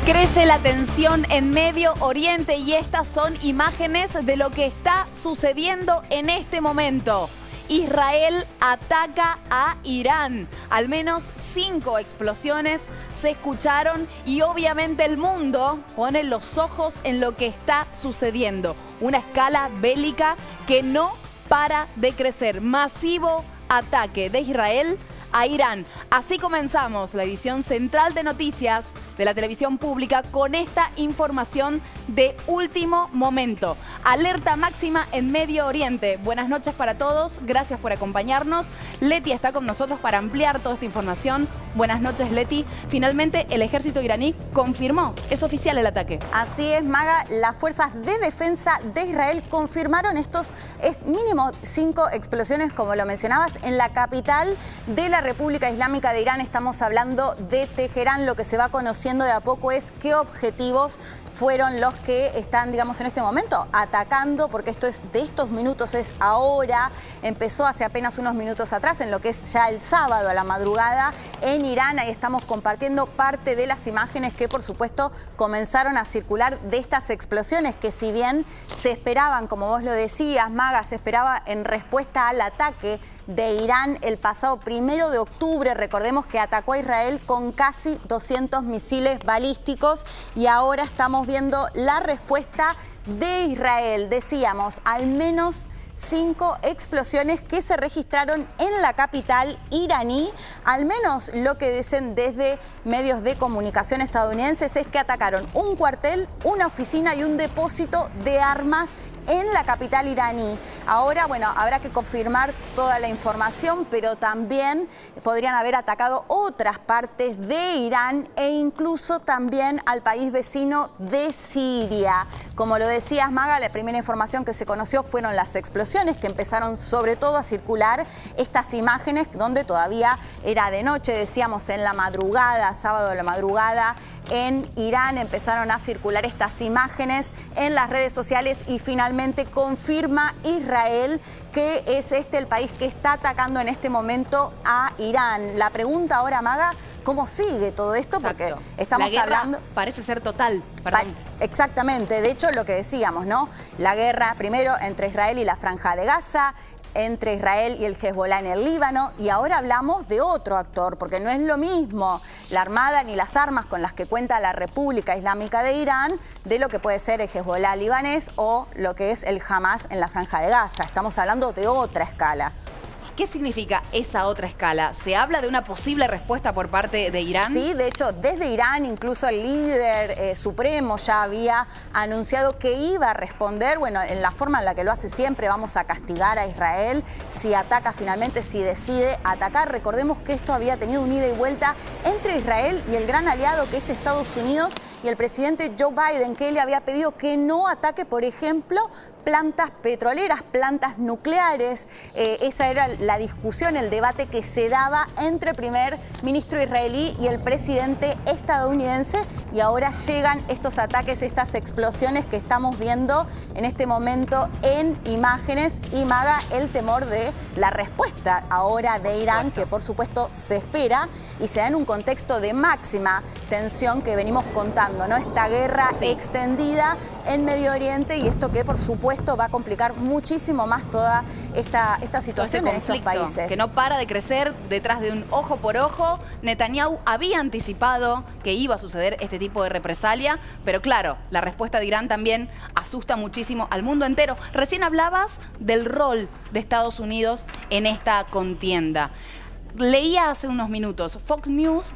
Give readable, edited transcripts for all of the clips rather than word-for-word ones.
Crece la tensión en Medio Oriente y estas son imágenes de lo que está sucediendo en este momento. Israel ataca a Irán. Al menos 5 explosiones se escucharon y obviamente el mundo pone los ojos en lo que está sucediendo. Una escala bélica que no para de crecer. Masivo ataque de Israel a Irán. Así comenzamos la edición central de noticias de la televisión pública con esta información de último momento. Alerta máxima en Medio Oriente. Buenas noches para todos, gracias por acompañarnos. Leti está con nosotros para ampliar toda esta información. Buenas noches, Leti. Finalmente el ejército iraní confirmó, es oficial el ataque. Así es, Maga, las fuerzas de defensa de Israel confirmaron estos mínimo 5 explosiones, como lo mencionabas, en la capital de la República Islámica de Irán. Estamos hablando de Teherán. Lo que se va conociendo de a poco es qué objetivos fueron los que están, digamos, en este momento atacando, porque esto es de estos minutos, es ahora, empezó hace apenas unos minutos atrás, en lo que es ya el sábado a la madrugada en Irán. Ahí estamos compartiendo parte de las imágenes que, por supuesto, comenzaron a circular de estas explosiones que, si bien se esperaban, como vos lo decías, Maga, se esperaba en respuesta al ataque de Irán el pasado 1 de octubre, recordemos que atacó a Israel con casi 200 misiles balísticos y ahora estamos viendo la respuesta de Israel. Decíamos, al menos 5 explosiones que se registraron en la capital iraní. Al menos lo que dicen desde medios de comunicación estadounidenses es que atacaron un cuartel, una oficina y un depósito de armas en la capital iraní. Ahora, bueno, habrá que confirmar toda la información, pero también podrían haber atacado otras partes de Irán e incluso también al país vecino de Siria. Como lo decías, Maga, la primera información que se conoció fueron las explosiones que empezaron sobre todo a circular estas imágenes donde todavía era de noche, decíamos en la madrugada, sábado de la madrugada. En Irán empezaron a circular estas imágenes en las redes sociales y finalmente confirma Israel que es el país que está atacando en este momento a Irán. La pregunta ahora, Maga, ¿cómo sigue todo esto? Exacto. Porque estamos la guerra hablando... parece ser total. Exactamente. De hecho, lo que decíamos, ¿no? La guerra primero entre Israel y la Franja de Gaza, entre Israel y el Hezbollah en el Líbano, y ahora hablamos de otro actor, porque no es lo mismo la armada ni las armas con las que cuenta la República Islámica de Irán de lo que puede ser el Hezbollah libanés o lo que es el Hamas en la Franja de Gaza. Estamos hablando de otra escala. ¿Qué significa esa otra escala? ¿Se habla de una posible respuesta por parte de Irán? Sí, de hecho, desde Irán, incluso el líder supremo ya había anunciado que iba a responder, bueno, en la forma en la que lo hace siempre, vamos a castigar a Israel si ataca finalmente, si decide atacar. Recordemos que esto había tenido un ida y vuelta entre Israel y el gran aliado que es Estados Unidos y el presidente Joe Biden, que le había pedido que no ataque, por ejemplo, plantas petroleras, plantas nucleares. Esa era la discusión, el debate que se daba entre el primer ministro israelí y el presidente estadounidense. Y ahora llegan estos ataques, estas explosiones que estamos viendo en este momento en imágenes. Y, Maga, el temor de la respuesta ahora de Irán, que por supuesto se espera y se da en un contexto de máxima tensión que venimos contando, ¿no? Esta guerra extendida en Medio Oriente y esto que por supuesto va a complicar muchísimo más toda esta situación en estos países. Que no para de crecer detrás de un ojo por ojo. Netanyahu había anticipado que iba a suceder este tipo de represalia, pero claro, la respuesta de Irán también asusta muchísimo al mundo entero. Recién hablabas del rol de Estados Unidos en esta contienda. Leía hace unos minutos, Fox News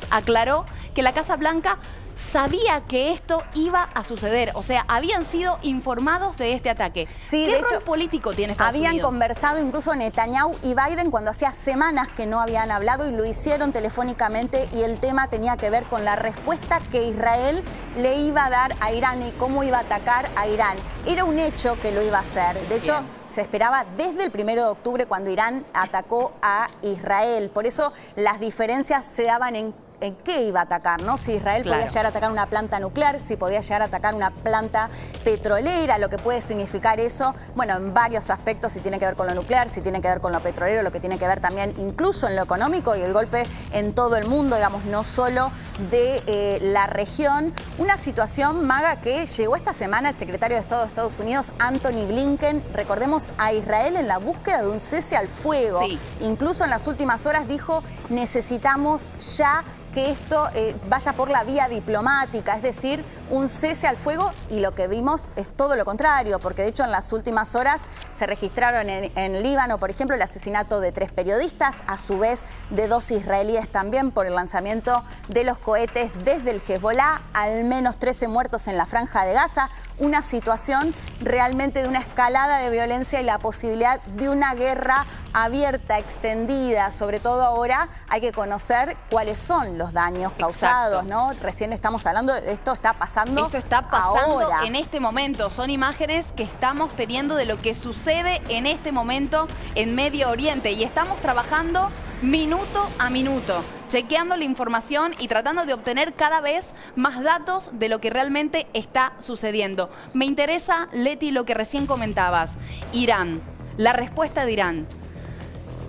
aclaró que la Casa Blanca sabía que esto iba a suceder, o sea, habían sido informados de este ataque. Sí, ¿Qué rol político tiene Estados Unidos? Habían conversado incluso Netanyahu y Biden cuando hacía semanas que no habían hablado y lo hicieron telefónicamente y el tema tenía que ver con la respuesta que Israel le iba a dar a Irán y cómo iba a atacar a Irán. Era un hecho que lo iba a hacer. De hecho, se esperaba desde el 1 de octubre cuando Irán atacó a Israel. Por eso las diferencias se daban en en qué iba a atacar, ¿no? Si Israel podía llegar a atacar una planta nuclear, si podía llegar a atacar una planta petrolera, lo que puede significar eso, bueno, en varios aspectos, si tiene que ver con lo nuclear, si tiene que ver con lo petrolero, lo que tiene que ver también incluso en lo económico y el golpe en todo el mundo, digamos, no solo de la región. Una situación, Maga, que llegó esta semana el secretario de Estado de Estados Unidos, Anthony Blinken, recordemos, a Israel en la búsqueda de un cese al fuego. Sí. Incluso en las últimas horas dijo, necesitamos ya que esto vaya por la vía diplomática, es decir, un cese al fuego, y lo que vimos es todo lo contrario, porque de hecho en las últimas horas se registraron en Líbano, por ejemplo, el asesinato de 3 periodistas, a su vez de 2 israelíes también por el lanzamiento de los cohetes desde el Hezbollah, al menos 13 muertos en la Franja de Gaza, una situación realmente de una escalada de violencia y la posibilidad de una guerra abierta, extendida. Sobre todo ahora hay que conocer cuáles son los daños causados, ¿no? Recién estamos hablando de esto, está pasando. Esto está pasando ahora. En este momento. Son imágenes que estamos teniendo de lo que sucede en este momento en Medio Oriente y estamos trabajando minuto a minuto, chequeando la información y tratando de obtener cada vez más datos de lo que realmente está sucediendo. Me interesa, Leti, lo que recién comentabas. Irán, la respuesta de Irán.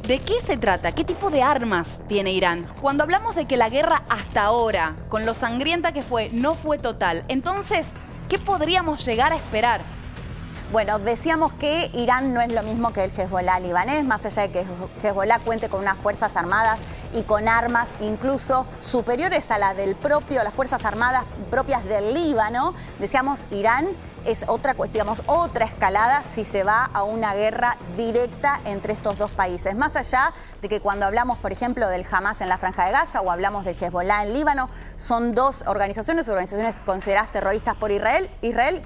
¿De qué se trata? ¿Qué tipo de armas tiene Irán? Cuando hablamos de que la guerra hasta ahora, con lo sangrienta que fue, no fue total, entonces, ¿qué podríamos llegar a esperar? Bueno, decíamos que Irán no es lo mismo que el Hezbollah libanés, más allá de que Hezbollah cuente con unas fuerzas armadas y con armas incluso superiores a las las fuerzas armadas propias del Líbano. Decíamos, Irán es otra escalada si se va a una guerra directa entre estos dos países. Más allá de que cuando hablamos, por ejemplo, del Hamas en la Franja de Gaza o hablamos del Hezbollah en Líbano, son dos organizaciones consideradas terroristas por Israel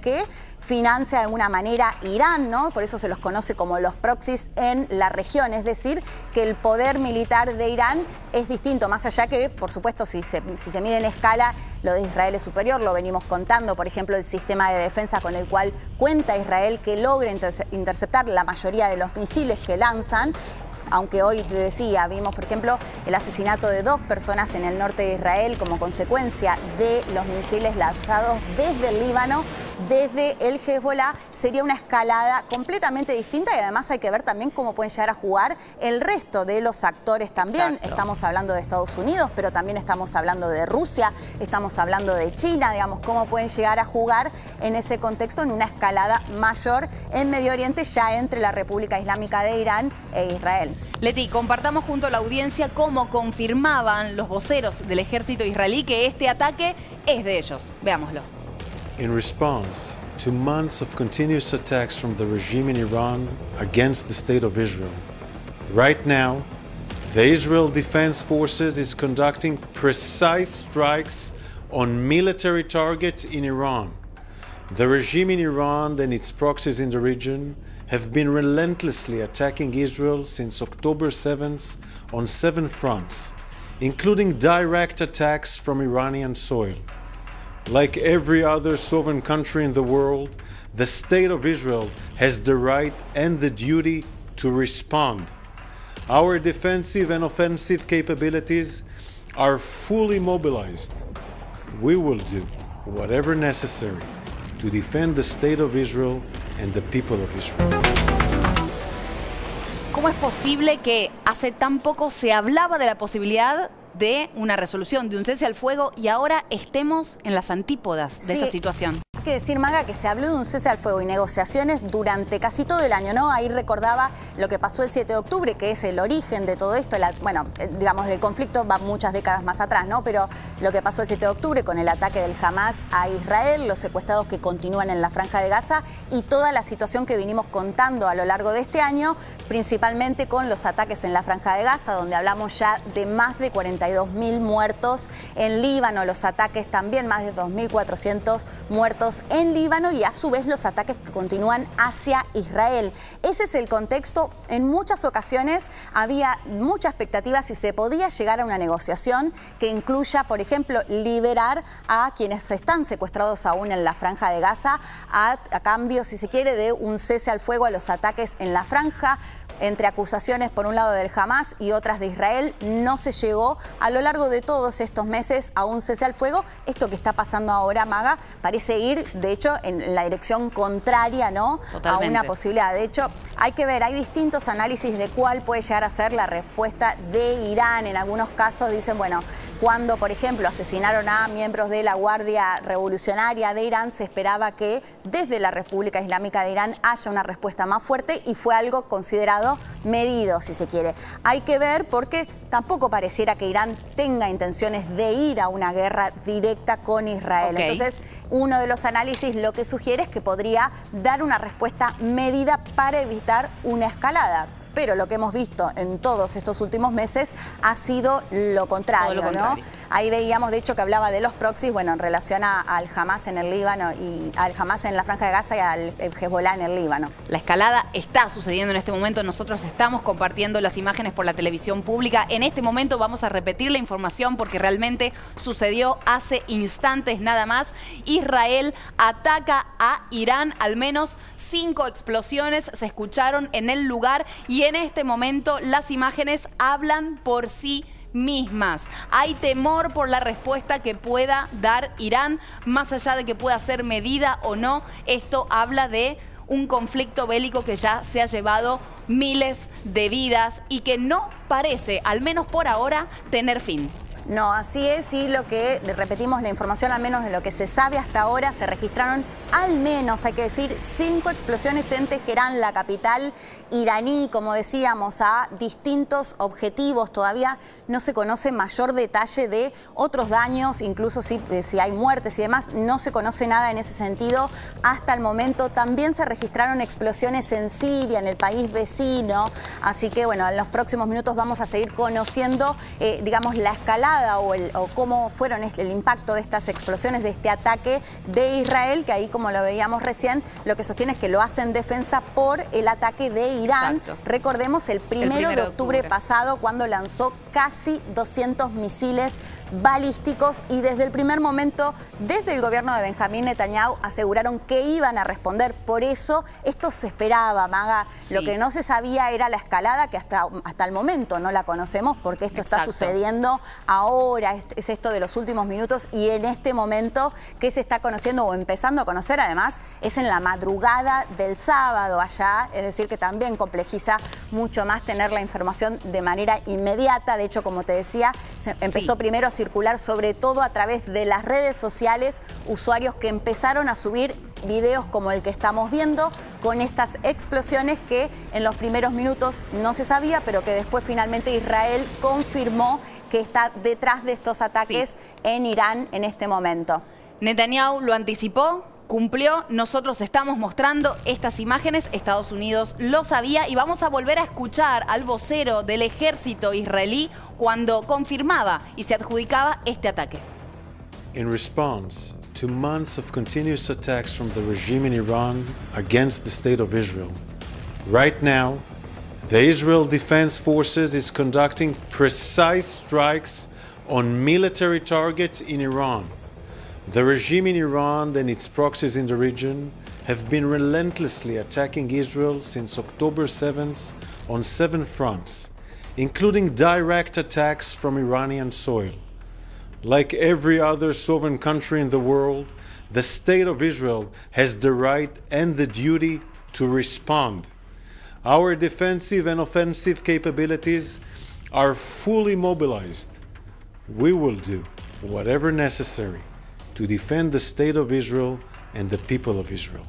que financia de alguna manera Irán, ¿no? Por eso se los conoce como los proxies en la región, es decir, que el poder militar de Irán es distinto, más allá que, por supuesto, si se mide en escala, lo de Israel es superior, lo venimos contando, por ejemplo, el sistema de defensa con el cual cuenta Israel que logra interceptar la mayoría de los misiles que lanzan. Aunque hoy te decía, vimos por ejemplo el asesinato de 2 personas en el norte de Israel como consecuencia de los misiles lanzados desde el Líbano, desde el Hezbollah, sería una escalada completamente distinta y además hay que ver también cómo pueden llegar a jugar el resto de los actores también. Exacto. Estamos hablando de Estados Unidos, pero también estamos hablando de Rusia, estamos hablando de China, digamos, cómo pueden llegar a jugar en ese contexto en una escalada mayor en Medio Oriente ya entre la República Islámica de Irán e Israel. Leti, compartamos junto a la audiencia cómo confirmaban los voceros del ejército israelí que este ataque es de ellos. Veámoslo. In response to months of continuous attacks from the regime in Iran against the state of Israel, right now, the Israel Defense Forces is conducting precise strikes on military targets in Iran. The regime in Iran and its proxies in the region have been relentlessly attacking Israel since October 7th on 7 fronts, including direct attacks from Iranian soil. Like every other sovereign country in the world, the state of Israel has the right and the duty to respond. Our defensive and offensive capabilities are fully mobilized. We will do whatever necessary to defend the state of Israel and the people of Israel. ¿Cómo es posible que hace tan poco se hablaba de la posibilidad de una resolución, de un cese al fuego, y ahora estemos en las antípodas de esa situación? Hay que decir, Maga, que se habló de un cese al fuego y negociaciones durante casi todo el año, ¿no? Ahí recordaba lo que pasó el 7 de octubre, que es el origen de todo esto. Bueno, digamos, el conflicto va muchas décadas más atrás, ¿no? Pero lo que pasó el 7 de octubre con el ataque del Hamas a Israel, los secuestrados que continúan en la Franja de Gaza y toda la situación que vinimos contando a lo largo de este año, principalmente con los ataques en la Franja de Gaza, donde hablamos ya de más de 42.000 muertos en Líbano, los ataques también, más de 2.400 muertos en Líbano y a su vez los ataques que continúan hacia Israel. Ese es el contexto. En muchas ocasiones había mucha expectativa si se podía llegar a una negociación que incluya, por ejemplo, liberar a quienes están secuestrados aún en la Franja de Gaza a cambio, si se quiere, de un cese al fuego a los ataques en la franja. entre acusaciones por un lado del Hamás y otras de Israel. No se llegó a lo largo de todos estos meses a un cese al fuego. Esto que está pasando ahora, Maga, parece ir, de hecho, en la dirección contraria, ¿no? Totalmente. A una posibilidad. De hecho, hay que ver, hay distintos análisis de cuál puede llegar a ser la respuesta de Irán. En algunos casos dicen, bueno, cuando, por ejemplo, asesinaron a miembros de la Guardia Revolucionaria de Irán, se esperaba que desde la República Islámica de Irán haya una respuesta más fuerte y fue algo considerado medido, si se quiere. Hay que ver porque tampoco pareciera que Irán tenga intenciones de ir a una guerra directa con Israel. Okay. Entonces, uno de los análisis lo que sugiere es que podría dar una respuesta medida para evitar una escalada. Pero lo que hemos visto en todos estos últimos meses ha sido lo contrario, ¿no? Ahí veíamos, de hecho, que hablaba de los proxies, bueno, en relación al Hamás en el Líbano y al Hamás en la Franja de Gaza y al Hezbollah en el Líbano. La escalada está sucediendo en este momento. Nosotros estamos compartiendo las imágenes por la televisión pública. En este momento vamos a repetir la información porque realmente sucedió hace instantes nada más. Israel ataca a Irán. Al menos 5 explosiones se escucharon en el lugar y en este momento las imágenes hablan por sí mismas. Hay temor por la respuesta que pueda dar Irán, más allá de que pueda ser medida o no. Esto habla de un conflicto bélico que ya se ha llevado miles de vidas y que no parece, al menos por ahora, tener fin. No, así es, y lo que repetimos, la información al menos de lo que se sabe hasta ahora, se registraron al menos, hay que decir, 5 explosiones en Teherán, la capital iraní, como decíamos, a distintos objetivos. Todavía no se conoce mayor detalle de otros daños, incluso si hay muertes y demás, no se conoce nada en ese sentido hasta el momento. También se registraron explosiones en Siria, en el país vecino, así que bueno, en los próximos minutos vamos a seguir conociendo, digamos, la escalada o cómo fueron el impacto de estas explosiones, de este ataque de Israel, que ahí, como lo veíamos recién, lo que sostiene es que lo hace en defensa por el ataque de Irán. Exacto. Recordemos el primero de octubre pasado, cuando lanzó casi 200 misiles balísticos, y desde el primer momento, desde el gobierno de Benjamín Netanyahu, aseguraron que iban a responder. Por eso esto se esperaba, Maga. Sí. Lo que no se sabía era la escalada, que hasta el momento no la conocemos, porque esto está sucediendo ahora, es esto de los últimos minutos, y en este momento que se está conociendo o empezando a conocer, además, es en la madrugada del sábado allá, es decir, que también complejiza mucho más tener la información de manera inmediata. De hecho, como te decía, se empezó primero a circular, sobre todo a través de las redes sociales, usuarios que empezaron a subir videos como el que estamos viendo, con estas explosiones que en los primeros minutos no se sabía, pero que después finalmente Israel confirmó que está detrás de estos ataques en Irán en este momento. Netanyahu lo anticipó, cumplió. Nosotros estamos mostrando estas imágenes. Estados Unidos lo sabía, y vamos a volver a escuchar al vocero del ejército israelí cuando confirmaba y se adjudicaba este ataque. In response to months of continuous attacks from the regime in Iran against the state of Israel, right now, the Israel Defense Forces is conducting precise strikes on military targets in Iran. The regime in Iran and its proxies in the region have been relentlessly attacking Israel since October 7th on 7 fronts, including direct attacks from Iranian soil. Like every other sovereign country in the world, the state of Israel has the right and the duty to respond. Our defensive and offensive capabilities are fully mobilized. We will do whatever necessary to defend the state of Israel and the people of Israel.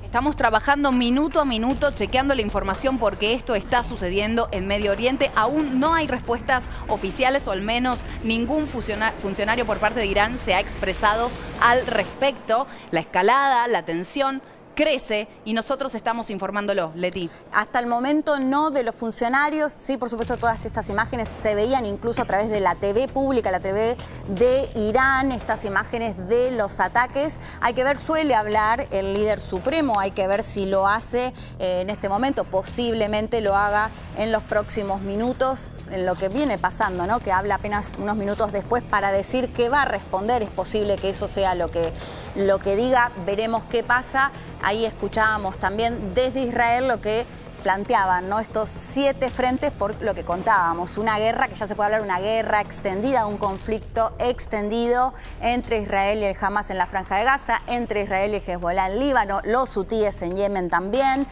Estamos trabajando minuto a minuto, chequeando la información, porque esto está sucediendo en Medio Oriente. Aún no hay respuestas oficiales, o al menos ningún funcionario por parte de Irán se ha expresado al respecto. La escalada, la tensión crece y nosotros estamos informándolo. Leti. Hasta el momento no de los funcionarios. Sí, por supuesto, todas estas imágenes se veían incluso a través de la TV pública, la TV de Irán, estas imágenes de los ataques. Hay que ver, suele hablar el líder supremo, hay que ver si lo hace en este momento. Posiblemente lo haga en los próximos minutos, en lo que viene pasando, ¿no? Que habla apenas unos minutos después para decir que va a responder. Es posible que eso sea lo que diga. Veremos qué pasa. Ahí escuchábamos también desde Israel lo que planteaban, ¿no?, estos 7 frentes por lo que contábamos, una guerra que ya se puede hablar, una guerra extendida, un conflicto extendido entre Israel y el Hamas en la Franja de Gaza, entre Israel y Hezbollah en Líbano, los hutíes en Yemen también,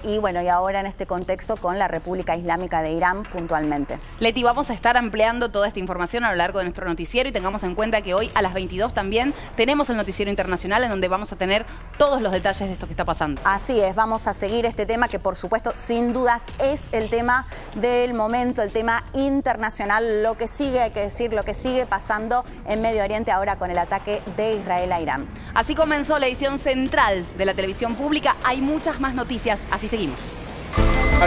y bueno, y ahora en este contexto con la República Islámica de Irán puntualmente. Leti, vamos a estar ampliando toda esta información a lo largo de nuestro noticiero y tengamos en cuenta que hoy a las 22 también tenemos el noticiero internacional en donde vamos a tener todos los detalles de esto que está pasando. Así es, vamos a seguir este tema que por supuesto sin dudas es el tema del momento, el tema internacional, lo que sigue, hay que decir, lo que sigue pasando en Medio Oriente ahora con el ataque de Israel a Irán. Así comenzó la edición central de la televisión pública, hay muchas más noticias, así seguimos.